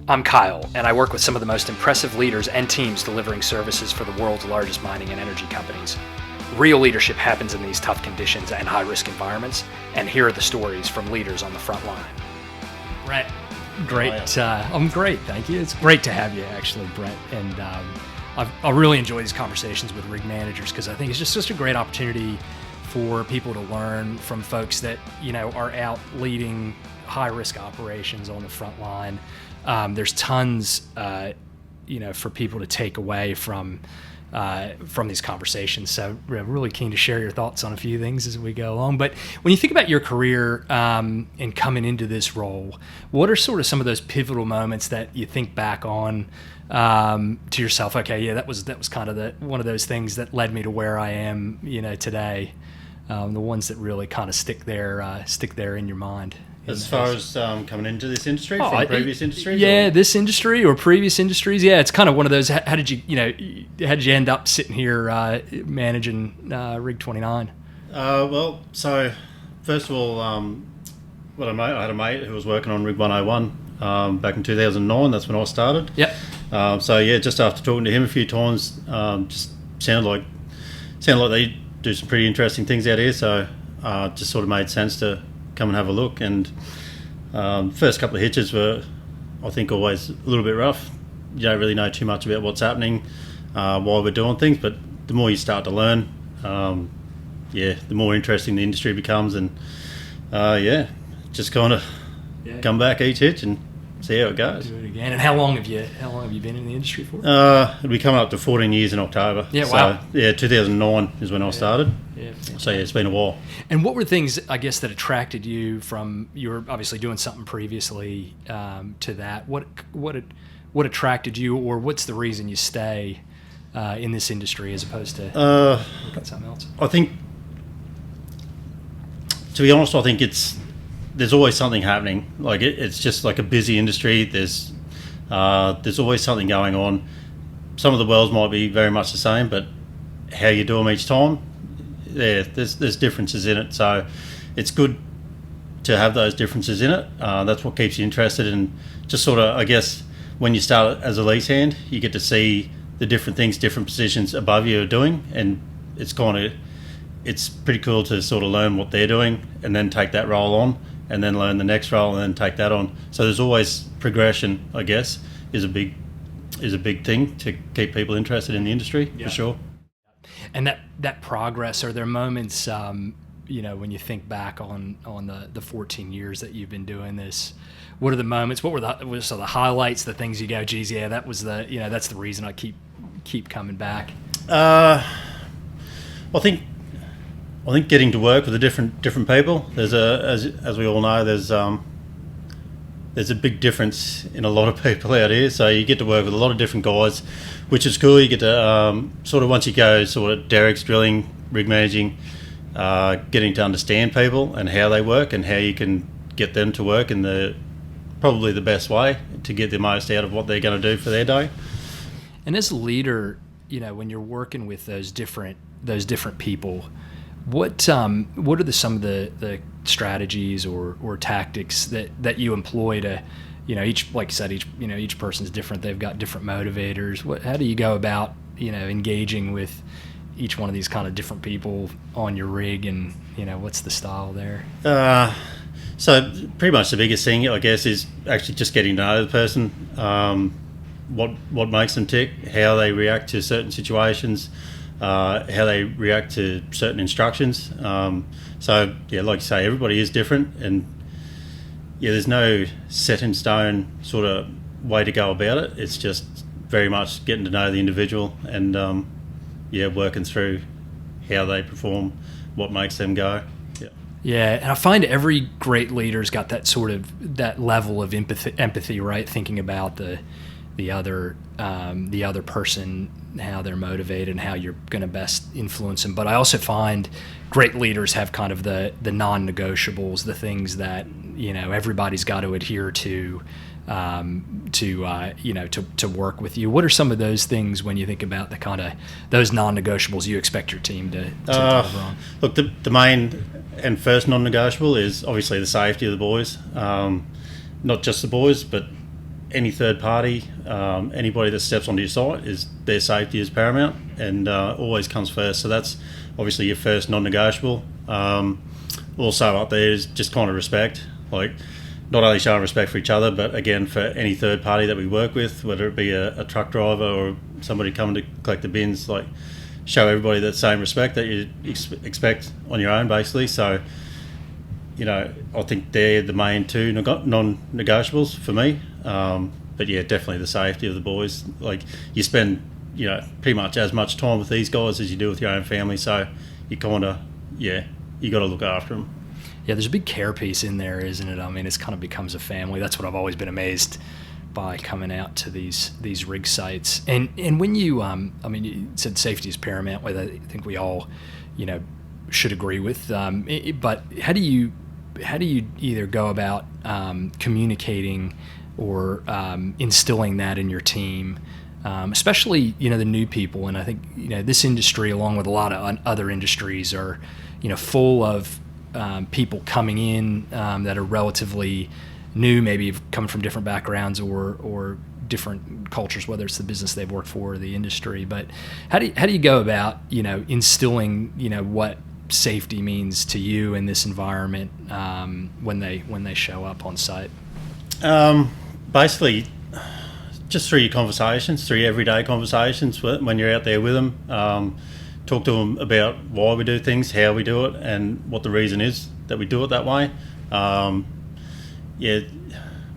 I'm Kyle, and I work with some of the most impressive leaders and teams delivering services for the world's largest mining and energy companies. Real leadership happens in these tough conditions and high-risk environments, and here are the stories from leaders on the front line. Brett, great. I'm great, thank you. It's great to have you, actually, Brett. And I really enjoy these conversations with rig managers because I think it's just such a great opportunity for people to learn from folks that are out leading high-risk operations on the front line. There's tons, for people to take away from these conversations. So we're really keen to share your thoughts on a few things as we go along. But when you think about your career and coming into this role, what are sort of some of those pivotal moments that you think back on to yourself? Okay, yeah, that was kind of one of those things that led me to where I am, today. The ones that really kind of stick there in your mind. As far as coming into this industry from previous industries? Yeah, this industry or previous industries. Yeah, it's kind of one of those. How did you end up sitting here managing Rig 29? So first of all, I had a mate who was working on Rig 101 back in 2009. That's when I started. Yep. Just after talking to him a few times, just sounded like they do some pretty interesting things out here. So just sort of made sense to come and have a look. And first couple of hitches were, I think, always a little bit rough. You don't really know too much about what's happening while we're doing things, but the more you start to learn, the more interesting the industry becomes. And just kind of come back each hitch and see how it goes. Do it again. And how long have you been in the industry for? It'll be coming up to 14 years in October. Yeah, wow. So, 2009 is when I started. Yeah. So it's been a while. And what were things, I guess, that attracted you from, you were obviously doing something previously to that. What attracted you, or what's the reason you stay in this industry as opposed to looking at something else? I think, to be honest, there's always something happening. Like it's just like a busy industry. There's always something going on. Some of the wells might be very much the same, but how you do them each time, there's differences in it. So it's good to have those differences in it. That's what keeps you interested. And just sort of, I guess, when you start as a lease hand, you get to see the different things, different positions above you are doing, and it's pretty cool to sort of learn what they're doing and then take that role on, and then learn the next role and then take that on. So there's always progression, I guess, is a big thing to keep people interested in the industry, for sure. And that progress, are there moments, when you think back on the 14 years that you've been doing this, what are the moments, what were the highlights, the things you go, geez, yeah, that was that's the reason I keep coming back? I think getting to work with the different people. There's as we all know, there's a big difference in a lot of people out here. So you get to work with a lot of different guys, which is cool. You get to sort of, once you go sort of derricks, drilling, rig managing, getting to understand people and how they work and how you can get them to work in probably the best way to get the most out of what they're going to do for their day. And as a leader, when you're working with those different people, what are some of the strategies or tactics that you employ to, each, like you said, each person's different. They've got different motivators. How do you go about, engaging with each one of these kind of different people on your rig, and what's the style there? So pretty much the biggest thing, I guess, is actually just getting to know the person, what makes them tick, how they react to certain situations, how they react to certain instructions. Like you say, everybody is different, and there's no set in stone sort of way to go about it. It's just very much getting to know the individual and working through how they perform, what makes them go. Yeah, and I find every great leader's got that level of empathy, right? Thinking about the other person, how they're motivated, and how you're going to best influence them. But I also find great leaders have kind of the non-negotiables, the things that everybody's got to adhere to work with you. What are some of those things when you think about the kind of those non-negotiables you expect your team to deliver on? Look, the main and first non-negotiable is obviously the safety of the boys. Not just the boys, but any third party, anybody that steps onto your site, is their safety is paramount and always comes first. So that's obviously your first non-negotiable. Also up there is just kind of respect, like not only showing respect for each other, but again for any third party that we work with, whether it be a truck driver or somebody coming to collect the bins, like show everybody that same respect that you expect on your own, basically. So, you know, I think they're the main two non-negotiables for me. But yeah, definitely the safety of the boys. Like you spend, you know, pretty much as much time with these guys as you do with your own family. So you kind of, yeah, you got to look after them. Yeah, there's a big care piece in there, isn't it? I mean, it's kind of becomes a family. That's what I've always been amazed by coming out to these rig sites. And when you, I mean, you said safety is paramount, which I think we all, you know, should agree with. But how do you either go about communicating or instilling that in your team, especially, you know, the new people? And I think, you know, this industry, along with a lot of other industries, are, you know, full of people coming in that are relatively new, maybe coming from different backgrounds or different cultures, whether it's the business they've worked for or the industry. But how do you go about, you know, instilling, you know, what safety means to you in this environment when they show up on site? Basically, just through your conversations, through your everyday conversations when you're out there with them. Talk to them about why we do things, how we do it, and what the reason is that we do it that way. Yeah,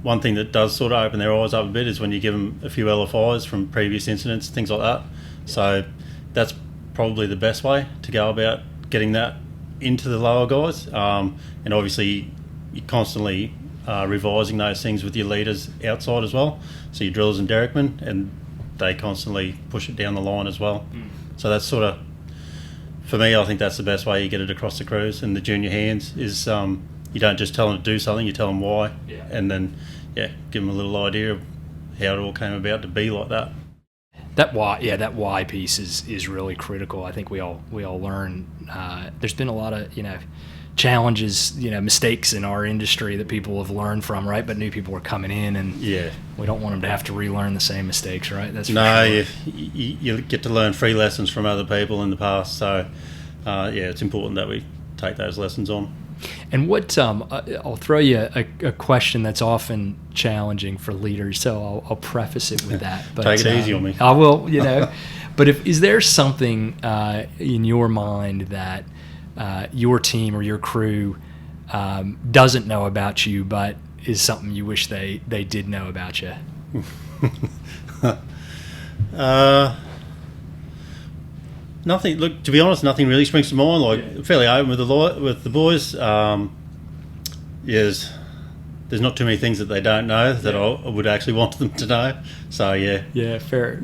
one thing that does sort of open their eyes up a bit is when you give them a few LFIs from previous incidents, things like that. So that's probably the best way to go about getting that into the lower guys. And obviously, you're constantly revising those things with your leaders outside as well. So your drillers and derrickmen, and they constantly push it down the line as well. So that's sort of, for me, I think that's the best way you get it across the crews and the junior hands is you don't just tell them to do something, you tell them why, and then give them a little idea of how it all came about to be like that. That why piece is really critical. I think we all learn. There's been a lot of, you know, challenges, you know, mistakes in our industry that people have learned from, right? But new people are coming in, and we don't want them to have to relearn the same mistakes, right? That's for sure. You get to learn free lessons from other people in the past. So it's important that we take those lessons on. And what I'll throw you a question that's often challenging for leaders, so I'll preface it with that. But take it easy on me. I will, you know. But is there something in your mind that your team or your crew doesn't know about you, but is something you wish they did know about you? Nothing. Look, to be honest, nothing really springs to mind. Like fairly open with the boys. There's not too many things that they don't know that I would actually want them to know. So fair. Fair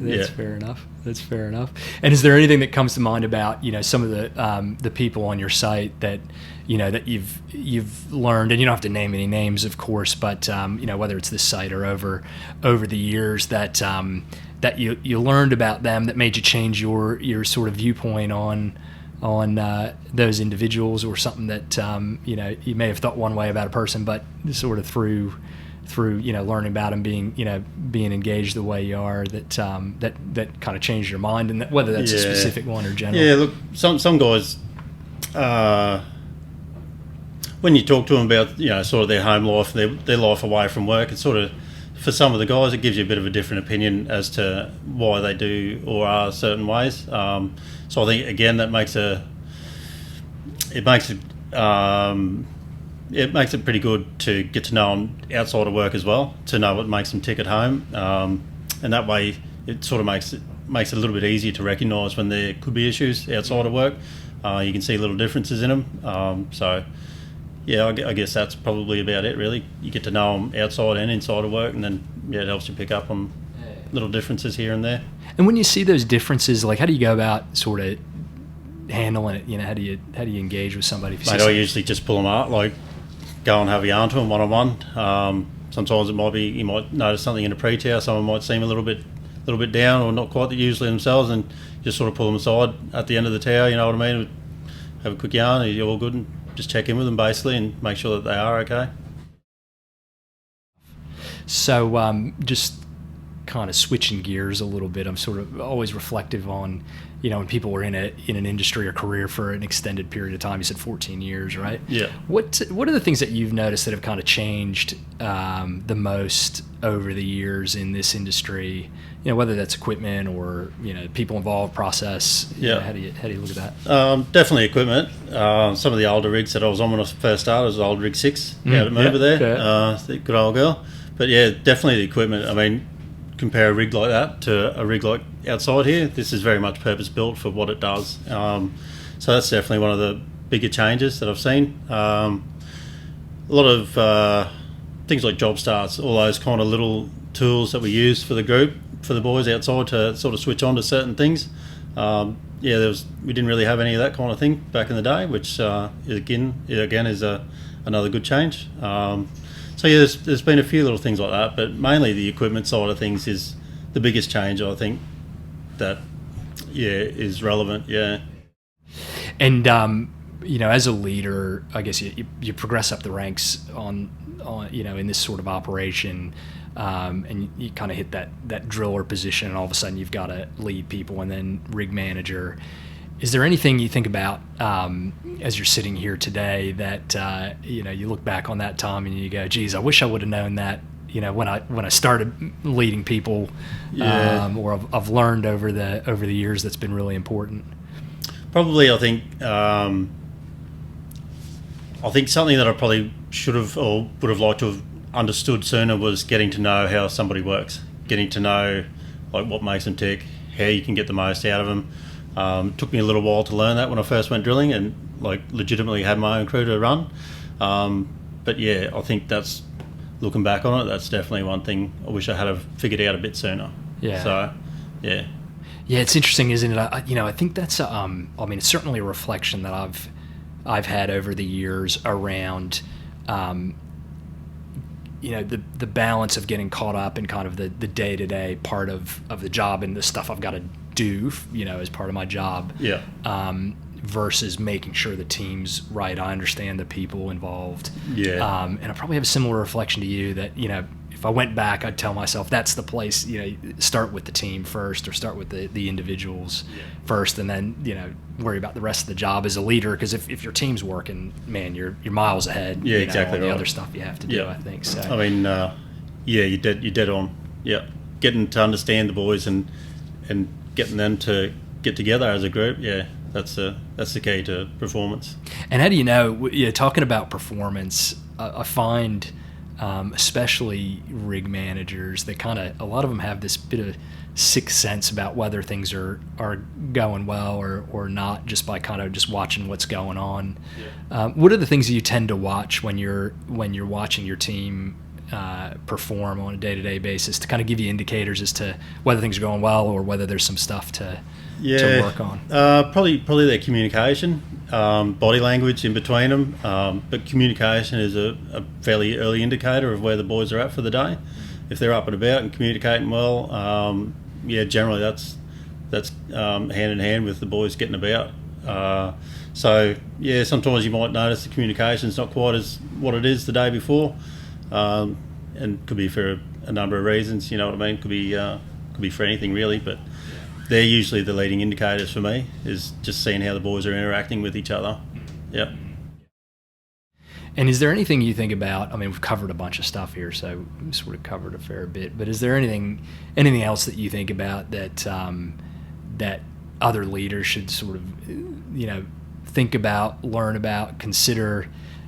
enough. That's fair enough. And is there anything that comes to mind about, you know, some of the people on your site that, you know, that you've learned, and you don't have to name any names, of course, but you know, whether it's this site or over the years that that you learned about them that made you change your sort of viewpoint on those individuals, or something that you know, you may have thought one way about a person, but sort of through you know, learning about them, being engaged the way you are, that kind of changed your mind, and whether that's a specific one or general. Yeah, look, some guys, when you talk to them about, you know, sort of their home life, their life away from work, it's sort of, for some of the guys, it gives you a bit of a different opinion as to why they do or are certain ways. So I think, again, that makes it pretty good to get to know them outside of work as well, to know what makes them tick at home, and that way it sort of makes it a little bit easier to recognise when there could be issues outside of work. You can see little differences in them. So yeah, I guess that's probably about it, really. You get to know them outside and inside of work, and then it helps you pick up on little differences here and there. And when you see those differences, like, how do you go about sort of handling it? You know, how do you engage with somebody? If you I usually just pull them out, like go and have a yarn to them one-on-one. Sometimes it might be, you might notice something in a pre-tower, someone might seem a little bit down or not quite usually themselves, and just sort of pull them aside at the end of the tower, you know what I mean? Have a quick yarn, are you all good? And just check in with them basically and make sure that they are okay. So just kind of switching gears a little bit, I'm sort of always reflective on, when people are in an industry or career for an extended period of time. You said 14 years, right? Yeah. What are the things that you've noticed that have kind of changed the most over the years in this industry? Whether that's equipment or people involved, process. Yeah. How do you look at that? Definitely equipment. Some of the older rigs that I was on when I first started was old rig 6 out at Moba there. Yeah. The good old girl. But yeah, definitely the equipment. I mean, compare a rig like that to a rig like outside here. This is very much purpose built for what it does. So that's definitely one of the bigger changes that I've seen. A lot of things like job starts, all those kind of little tools that we use for the group, for the boys outside to sort of switch on to certain things. We didn't really have any of that kind of thing back in the day, which again is another good change. So yeah, there's been a few little things like that, but mainly the equipment side of things is the biggest change, I think, that is relevant. Yeah. And as a leader, I guess you progress up the ranks on in this sort of operation, and you kind of hit that driller position, and all of a sudden you've got to lead people, and then rig manager. Is there anything you think about as you're sitting here today that you look back on that time and you go, geez, I wish I would have known that when I started leading people, or I've learned over the years that's been really important? Probably, I think something that I probably should have or would have liked to have understood sooner was getting to know how somebody works, getting to know like what makes them tick, how you can get the most out of them. Took me a little while to learn that when I first went drilling and like legitimately had my own crew to run. But yeah, I think that's, looking back on it, that's definitely one thing I wish I had have figured out a bit sooner. Yeah. So, yeah. Yeah, it's interesting, isn't it? I think that's it's certainly a reflection that I've had over the years around the balance of getting caught up in kind of the day-to-day part of the job and the stuff I've got to do, as part of my job. Yeah. Versus making sure the team's right. I understand the people involved. Yeah. And I probably have a similar reflection to you that, if I went back, I'd tell myself that's the place, start with the team first, or start with the individuals first, and then, worry about the rest of the job as a leader. Because if your team's working, man, you're miles ahead. Yeah, exactly. On the other stuff you have to do, I think. So. I mean, you're dead on. Yeah. Getting to understand the boys and getting them to get together as a group. Yeah. That's the key to performance. And how do you know? Talking about performance, I find, especially rig managers, that a lot of them have this bit of sixth sense about whether things are going well or not, just by kind of just watching what's going on. Yeah. What are the things that you tend to watch when you're watching your team perform on a day-to-day basis to kind of give you indicators as to whether things are going well or whether there's some stuff to work on? Probably their communication, body language in between them, but communication is a fairly early indicator of where the boys are at for the day. If they're up and about and communicating well, generally that's hand in hand with the boys getting about. Sometimes you might notice the communication's not quite as what it is the day before, and could be for a number of reasons. You know what I mean? Could be for anything really, but they're usually the leading indicators for me, is just seeing how the boys are interacting with each other. Yep. And is there anything you think about? I mean, we've covered a bunch of stuff here, so we've sort of covered a fair bit. But is there anything else that you think about that that other leaders should sort of think about, learn about, consider?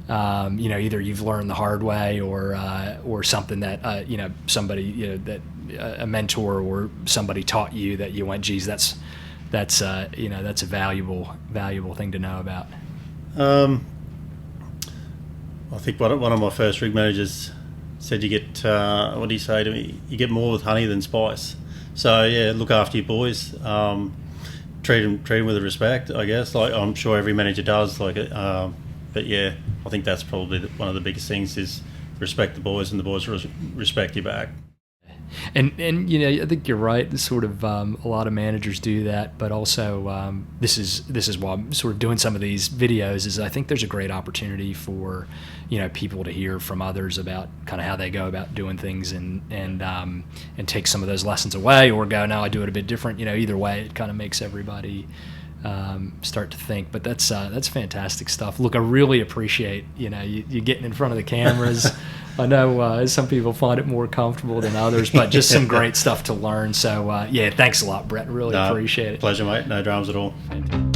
Either you've learned the hard way or something that somebody that a mentor or somebody taught you that you went, geez, that's a valuable thing to know about. I think one of my first rig managers said you get what do you say to me? You get more with honey than spice. So yeah, look after your boys. Treat them with respect, I guess. Like I'm sure every manager does. But yeah, I think that's probably one of the biggest things is respect the boys, and the boys respect you back. And I think you're right. Sort of a lot of managers do that, but also this is why I'm sort of doing some of these videos. Is I think there's a great opportunity for people to hear from others about kind of how they go about doing things, and take some of those lessons away, or go, no, I do it a bit different. Either way, it kind of makes everybody start to think. But that's fantastic stuff. Look, I really appreciate you getting in front of the cameras. I know some people find it more comfortable than others, but just some great stuff to learn. So thanks a lot, Brett. Really appreciate it. Pleasure, mate. No dramas at all. Fantastic.